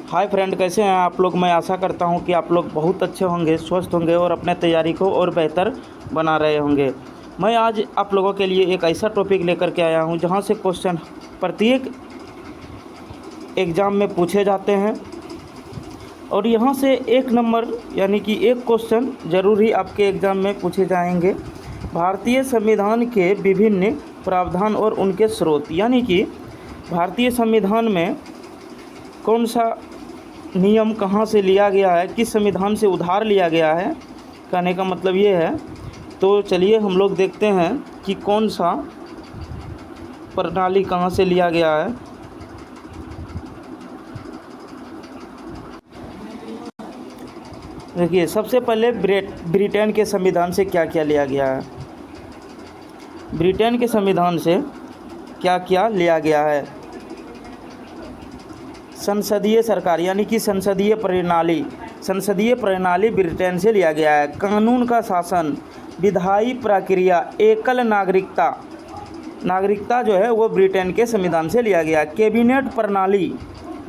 Hi friend, कैसे हैं आप लोग। मैं आशा करता हूं कि आप लोग बहुत अच्छे होंगे, स्वस्थ होंगे और अपने तैयारी को और बेहतर बना रहे होंगे। मैं आज आप लोगों के लिए एक ऐसा टॉपिक लेकर के आया हूं जहां से क्वेश्चन प्रत्येक एग्ज़ाम में पूछे जाते हैं और यहां से एक नंबर यानी कि एक क्वेश्चन ज़रूर ही आपके एग्ज़ाम में पूछे जाएंगे। भारतीय संविधान के विभिन्न प्रावधान और उनके स्रोत, यानी कि भारतीय संविधान में कौन सा नियम कहाँ से लिया गया है, किस संविधान से उधार लिया गया है, कहने का मतलब ये है। तो चलिए हम लोग देखते हैं कि कौन सा प्रणाली कहाँ से लिया गया है। देखिए, सबसे पहले ब्रिटेन के संविधान से क्या क्या लिया गया है। ब्रिटेन के संविधान से क्या क्या लिया गया है। संसदीय सरकार यानी कि संसदीय प्रणाली ब्रिटेन से लिया गया है। कानून का शासन, विधायी प्रक्रिया, एकल नागरिकता जो है वो ब्रिटेन के संविधान से लिया गया है। कैबिनेट प्रणाली,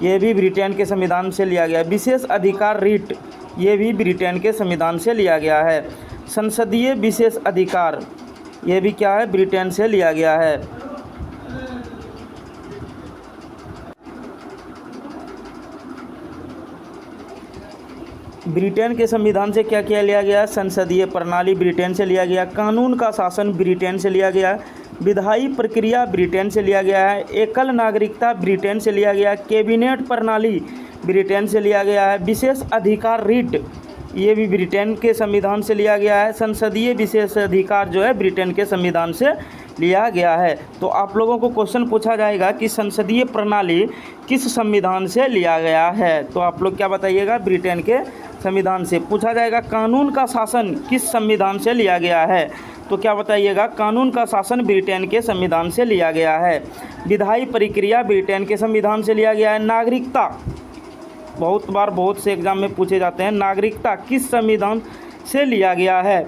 ये भी ब्रिटेन के संविधान से लिया गया है। विशेष अधिकार रीट, ये भी ब्रिटेन के संविधान से लिया गया है। संसदीय विशेष अधिकार, ये भी क्या है, ब्रिटेन से लिया गया है। ब्रिटेन के संविधान से क्या क्या लिया गया है। संसदीय प्रणाली ब्रिटेन से लिया गया, कानून का शासन ब्रिटेन से लिया गया, विधायी प्रक्रिया ब्रिटेन से लिया गया है, एकल नागरिकता ब्रिटेन से लिया गया, कैबिनेट प्रणाली ब्रिटेन से लिया गया है, विशेष अधिकार रीट, ये भी ब्रिटेन के संविधान से लिया गया है। संसदीय विशेष अधिकार जो है ब्रिटेन के संविधान से लिया गया है। तो आप लोगों को क्वेश्चन पूछा जाएगा कि संसदीय प्रणाली किस संविधान से लिया गया है, तो आप लोग क्या बताइएगा, ब्रिटेन के संविधान से। पूछा जाएगा कानून का शासन किस संविधान से लिया गया है, तो क्या बताइएगा, कानून का शासन ब्रिटेन के संविधान से लिया गया है। विधायी प्रक्रिया ब्रिटेन के संविधान से लिया गया है। नागरिकता, बहुत बार बहुत से एग्जाम में पूछे जाते हैं, नागरिकता किस संविधान से लिया गया है,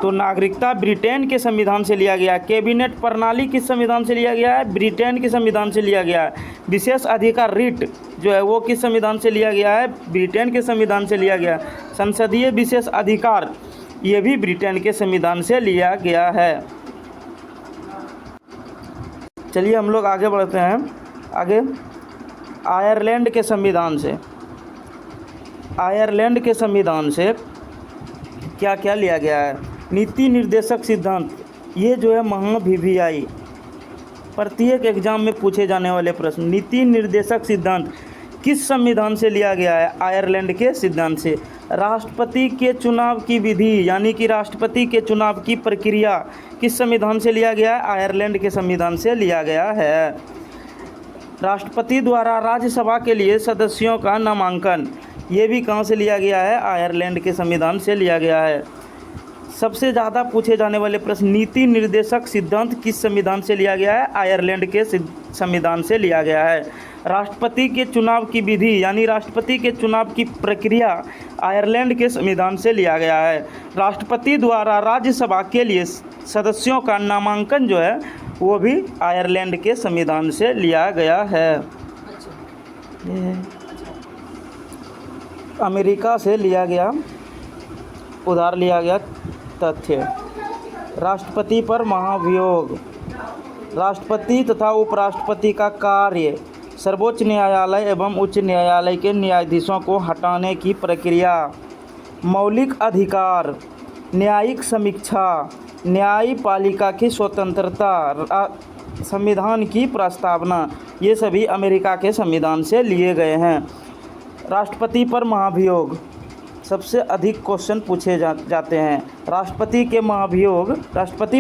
तो नागरिकता ब्रिटेन के संविधान से लिया गया है। कैबिनेट प्रणाली किस संविधान से लिया गया है, ब्रिटेन के संविधान से लिया गया है। विशेष अधिकार रीट जो है वो किस संविधान से लिया गया है, ब्रिटेन के संविधान से लिया गया है। संसदीय विशेष अधिकार, ये भी ब्रिटेन के संविधान से लिया गया है। चलिए हम लोग आगे बढ़ते हैं। आगे आयरलैंड के संविधान से, आयरलैंड के संविधान से क्या क्या लिया गया है। नीति निर्देशक सिद्धांत, ये जो है महाभिविआई, प्रत्येक एग्जाम में पूछे जाने वाले प्रश्न। नीति निर्देशक सिद्धांत किस संविधान से लिया गया है, आयरलैंड के सिद्धांत से। राष्ट्रपति के चुनाव की विधि यानी कि राष्ट्रपति के चुनाव की प्रक्रिया किस संविधान से लिया गया है, आयरलैंड के संविधान से लिया गया है। राष्ट्रपति द्वारा राज्यसभा के लिए सदस्यों का नामांकन, ये भी कहाँ से लिया गया है, आयरलैंड के संविधान से लिया गया है। सबसे ज़्यादा पूछे जाने वाले प्रश्न, नीति निर्देशक सिद्धांत किस संविधान से लिया गया है, आयरलैंड के संविधान से लिया गया है। राष्ट्रपति के चुनाव की विधि यानी राष्ट्रपति के चुनाव की प्रक्रिया आयरलैंड के संविधान से लिया गया है। राष्ट्रपति द्वारा राज्यसभा के लिए सदस्यों का नामांकन जो है वो भी आयरलैंड के संविधान से लिया गया है। अमेरिका से लिया गया, उधार लिया गया तथ्य। राष्ट्रपति पर महाभियोग, राष्ट्रपति तथा उपराष्ट्रपति का कार्य सर्वोच्च न्यायालय एवं उच्च न्यायालय के न्यायाधीशों को हटाने की प्रक्रिया। मौलिक अधिकार, न्यायिक समीक्षा, न्यायपालिका की स्वतंत्रता, संविधान की प्रस्तावना, ये सभी अमेरिका के संविधान से लिए गए हैं। राष्ट्रपति पर महाभियोग, सबसे अधिक क्वेश्चन पूछे जाते हैं। राष्ट्रपति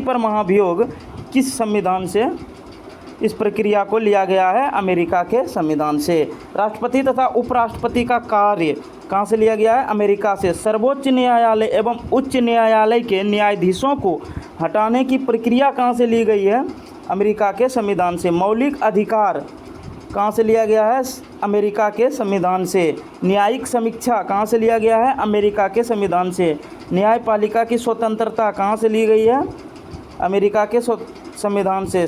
पर महाभियोग किस संविधान से इस प्रक्रिया को लिया गया है, अमेरिका के संविधान से। राष्ट्रपति तथा उपराष्ट्रपति का कार्य कहाँ से लिया गया है, अमेरिका से। सर्वोच्च न्यायालय एवं उच्च न्यायालय के न्यायाधीशों को हटाने की प्रक्रिया कहाँ से ली गई है, अमेरिका के संविधान से। मौलिक अधिकार कहाँ से लिया गया है, अमेरिका के संविधान से। न्यायिक समीक्षा कहाँ से लिया गया है, अमेरिका के संविधान से। न्यायपालिका की स्वतंत्रता कहाँ से ली गई है, अमेरिका के संविधान से।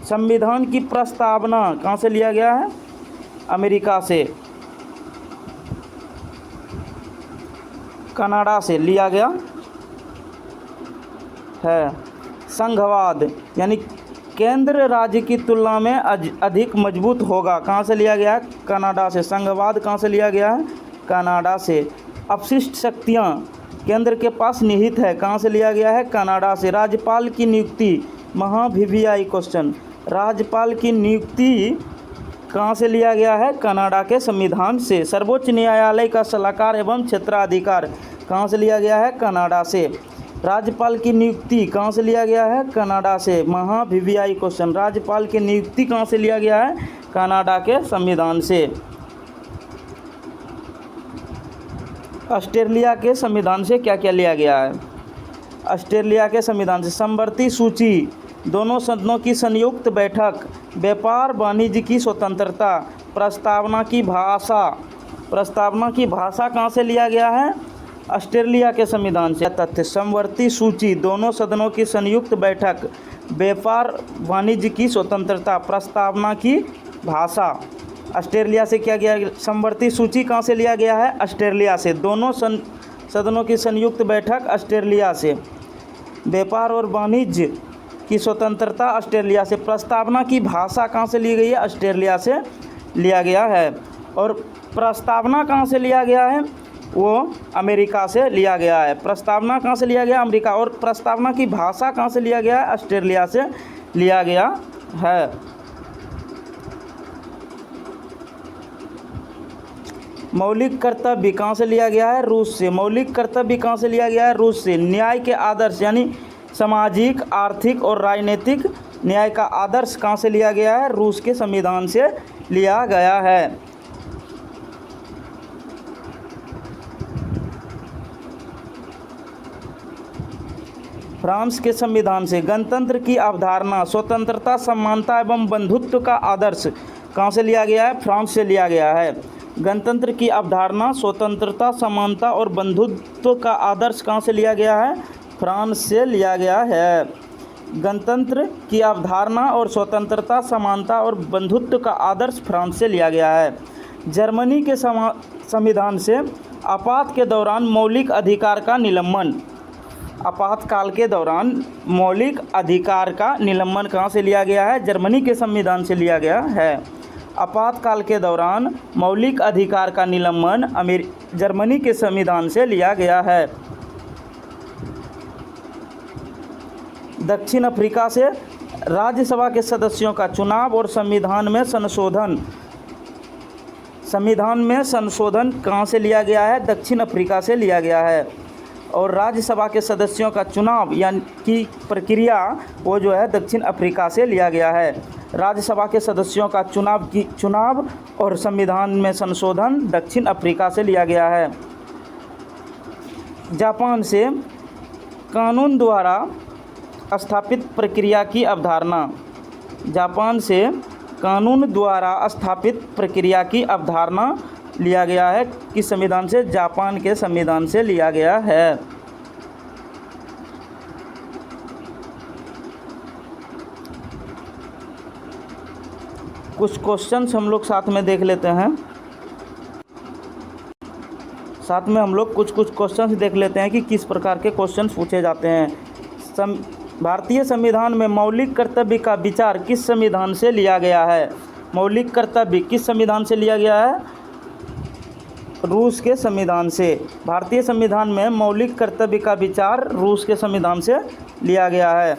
संविधान की प्रस्तावना कहाँ से लिया गया है, अमेरिका से। कनाडा से लिया गया है। संघवाद यानी केंद्र राज्य की तुलना में अधिक मजबूत होगा, कहाँ से लिया गया है? कनाडा से। संघवाद कहाँ से लिया गया है? कनाडा से। अपशिष्ट शक्तियाँ केंद्र के पास निहित है, कहाँ से लिया गया है? कनाडा से। राज्यपाल की नियुक्ति, महाभिविआई क्वेश्चन, राज्यपाल की नियुक्ति कहाँ से लिया गया है? कनाडा के संविधान से। सर्वोच्च न्यायालय का सलाहकार एवं क्षेत्राधिकार कहाँ से लिया गया है? कनाडा से। राज्यपाल की नियुक्ति कहाँ से लिया गया है? कनाडा से। महाभिविआई क्वेश्चन, राज्यपाल की नियुक्ति कहाँ से लिया गया है? कनाडा के संविधान से। ऑस्ट्रेलिया के संविधान से क्या क्या लिया गया है? ऑस्ट्रेलिया के संविधान से समवर्ती सूची, दोनों सदनों की संयुक्त बैठक, व्यापार वाणिज्य की स्वतंत्रता, प्रस्तावना की भाषा। प्रस्तावना की भाषा कहाँ से लिया गया है? ऑस्ट्रेलिया के संविधान से। तथ्य, समवर्ती सूची, दोनों सदनों की संयुक्त बैठक, व्यापार वाणिज्य की स्वतंत्रता, प्रस्तावना की भाषा। ऑस्ट्रेलिया से क्या गया? समवर्ती सूची कहाँ से लिया गया है? ऑस्ट्रेलिया से। दोनों सदनों की संयुक्त बैठक ऑस्ट्रेलिया से। व्यापार और वाणिज्य की स्वतंत्रता ऑस्ट्रेलिया से। प्रस्तावना की भाषा कहाँ से ली गई है? ऑस्ट्रेलिया से लिया गया है। और प्रस्तावना कहाँ से लिया गया है? वो अमेरिका से लिया गया है। प्रस्तावना कहाँ से लिया गया? अमेरिका। और प्रस्तावना की भाषा कहाँ से लिया गया है? ऑस्ट्रेलिया से लिया गया है। मौलिक कर्तव्य कहाँ से लिया गया है? रूस से। मौलिक कर्तव्य कहाँ से लिया गया है? रूस से। न्याय के आदर्श यानी सामाजिक, आर्थिक और राजनीतिक न्याय का आदर्श कहाँ से लिया गया है? रूस के संविधान से लिया गया है। फ्रांस के संविधान से गणतंत्र की अवधारणा, स्वतंत्रता, समानता एवं बंधुत्व का आदर्श कहाँ से लिया गया है? फ्रांस से लिया गया है। गणतंत्र की अवधारणा, स्वतंत्रता, समानता और बंधुत्व का आदर्श कहाँ से लिया गया है? फ्रांस से लिया गया है। गणतंत्र की अवधारणा और स्वतंत्रता, समानता और बंधुत्व का आदर्श फ्रांस से लिया गया है। जर्मनी के संविधान से आपात के दौरान मौलिक अधिकार का निलंबन, आपातकाल के दौरान मौलिक अधिकार का निलंबन कहाँ से लिया गया है? जर्मनी के संविधान से लिया गया है। आपातकाल के दौरान मौलिक अधिकार का निलंबन जर्मनी के संविधान से लिया गया है। दक्षिण अफ्रीका से राज्यसभा के सदस्यों का चुनाव और संविधान में संशोधन कहाँ से लिया गया है? दक्षिण अफ्रीका से लिया गया है। और राज्यसभा के सदस्यों का चुनाव यानी की प्रक्रिया वो जो है दक्षिण अफ्रीका से लिया गया है। राज्यसभा के सदस्यों का चुनाव और संविधान में संशोधन दक्षिण अफ्रीका से लिया गया है। जापान से कानून द्वारा स्थापित प्रक्रिया की अवधारणा, जापान से कानून द्वारा स्थापित प्रक्रिया की अवधारणा लिया गया है। किस संविधान से? जापान के संविधान से लिया गया है। कुछ क्वेश्चंस हम लोग साथ में देख लेते हैं। साथ में हम लोग कुछ क्वेश्चंस देख लेते हैं कि किस प्रकार के क्वेश्चंस पूछे जाते हैं। भारतीय संविधान में मौलिक कर्तव्य का विचार किस संविधान से लिया गया है? मौलिक कर्तव्य किस संविधान से लिया गया है? रूस के संविधान से। भारतीय संविधान में मौलिक कर्तव्य का विचार रूस के संविधान से लिया गया है।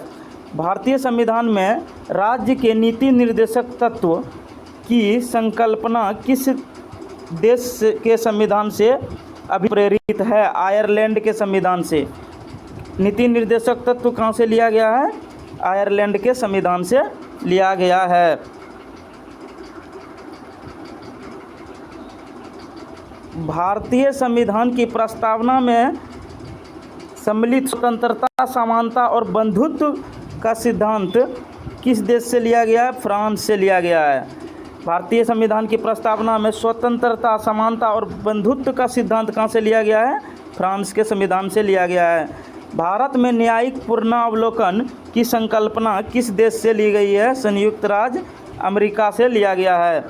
भारतीय संविधान में राज्य के नीति निर्देशक तत्व की संकल्पना किस देश के संविधान से अभिप्रेरित है? आयरलैंड के संविधान से। नीति निर्देशक तत्व कहाँ से लिया गया है? आयरलैंड के संविधान से लिया गया है। भारतीय संविधान की प्रस्तावना में सम्मिलित स्वतंत्रता, समानता और बंधुत्व का सिद्धांत किस देश से लिया गया है? फ्रांस से लिया गया है। भारतीय संविधान की प्रस्तावना में स्वतंत्रता, समानता और बंधुत्व का सिद्धांत कहाँ से लिया गया है? फ्रांस के संविधान से लिया गया है। भारत में न्यायिक पुनरावलोकन की संकल्पना किस देश से ली गई है? संयुक्त राज्य अमेरिका से लिया गया है।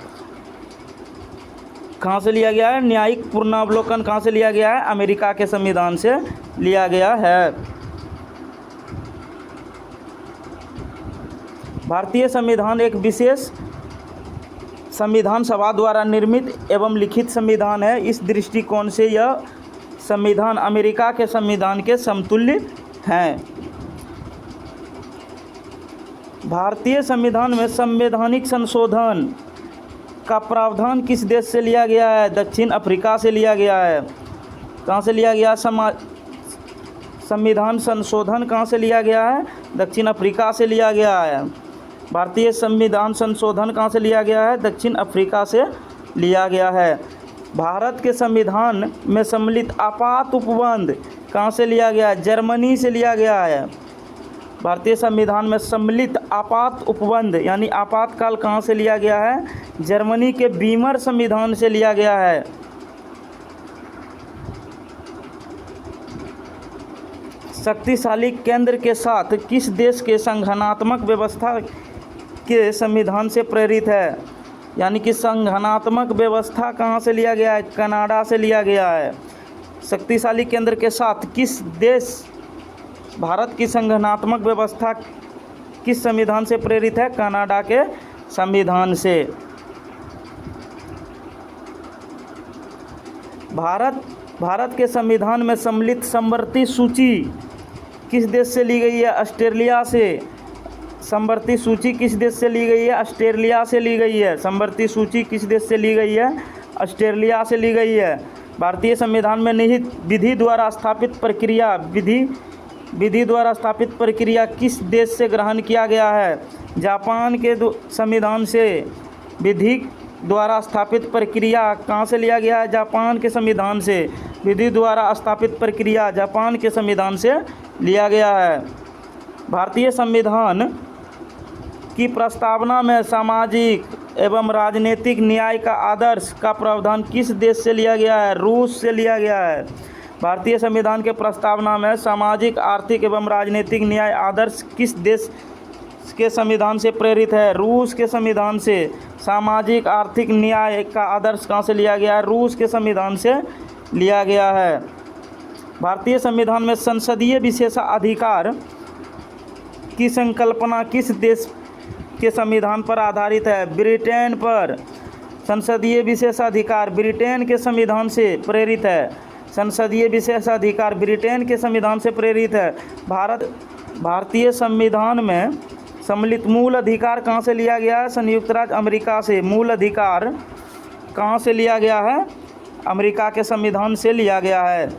कहाँ से लिया गया है? न्यायिक पुनरावलोकन कहाँ से लिया गया है? अमेरिका के संविधान से लिया गया है। भारतीय संविधान एक विशेष संविधान सभा द्वारा निर्मित एवं लिखित संविधान है। इस दृष्टिकोण से यह संविधान अमेरिका के संविधान के समतुल्य हैं। भारतीय संविधान में संवैधानिक संशोधन का प्रावधान किस देश से लिया गया है? दक्षिण अफ्रीका से लिया गया है। कहाँ से लिया गया? संविधान संशोधन कहाँ से लिया गया है? दक्षिण अफ्रीका से लिया गया है। भारतीय संविधान संशोधन कहाँ से लिया गया है? दक्षिण अफ्रीका से लिया गया है। भारत के संविधान में सम्मिलित आपात उपबंध कहाँ से लिया गया है? जर्मनी से लिया गया है। भारतीय संविधान में सम्मिलित आपात उपबंध यानी आपातकाल कहाँ से लिया गया है? जर्मनी के वीमर संविधान से लिया गया है। शक्तिशाली केंद्र के साथ किस देश के संगठनात्मक व्यवस्था के संविधान से प्रेरित है? यानी कि संगठनात्मक व्यवस्था कहाँ से लिया गया है? कनाडा से लिया गया है। शक्तिशाली केंद्र के साथ किस देश भारत की संगठनात्मक व्यवस्था किस संविधान से प्रेरित है? कनाडा के संविधान से। भारत के संविधान में सम्मिलित समवर्ती सूची किस देश से ली गई है? ऑस्ट्रेलिया से। समवर्ती सूची किस देश से ली गई है? ऑस्ट्रेलिया से ली गई है। समवर्ती सूची किस देश से ली गई है? ऑस्ट्रेलिया से ली गई है। भारतीय संविधान में निहित विधि द्वारा स्थापित प्रक्रिया किस देश से ग्रहण किया गया है? जापान के संविधान से। विधि द्वारा स्थापित प्रक्रिया कहाँ से लिया गया है? जापान के संविधान से। विधि द्वारा स्थापित प्रक्रिया जापान के संविधान से लिया गया है। भारतीय संविधान की प्रस्तावना में सामाजिक एवं राजनीतिक न्याय का आदर्श का प्रावधान किस देश से लिया गया है? रूस से लिया गया है। भारतीय संविधान के प्रस्तावना में सामाजिक, आर्थिक एवं राजनीतिक न्याय आदर्श किस देश के संविधान से प्रेरित है? रूस के संविधान से। सामाजिक आर्थिक न्याय का आदर्श कहाँ से लिया गया है? रूस के संविधान से लिया गया है। भारतीय संविधान में संसदीय विशेषाधिकार की संकल्पना किस देश के संविधान पर आधारित है? ब्रिटेन पर। संसदीय विशेषाधिकार ब्रिटेन के संविधान से प्रेरित है। संसदीय विशेषाधिकार ब्रिटेन के संविधान से प्रेरित है। भारतीय संविधान में सम्मिलित मूल अधिकार कहाँ से लिया गया है? संयुक्त राज्य अमेरिका से। मूल अधिकार कहाँ से लिया गया है? अमेरिका के संविधान से लिया गया है।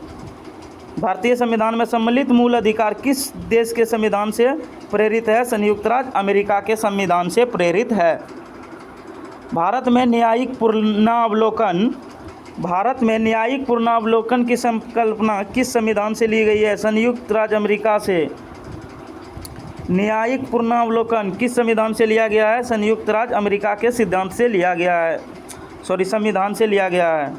भारतीय संविधान में सम्मिलित मूल अधिकार किस देश के संविधान से प्रेरित है? संयुक्त राज्य अमेरिका के संविधान से प्रेरित है। भारत में न्यायिक पुनरावलोकन की संकल्पना किस संविधान से ली गई है? संयुक्त राज्य अमेरिका से। न्यायिक पुनरावलोकन किस संविधान से लिया गया है? संयुक्त राज्य अमेरिका के सिद्धांत से लिया गया है, संविधान से लिया गया है।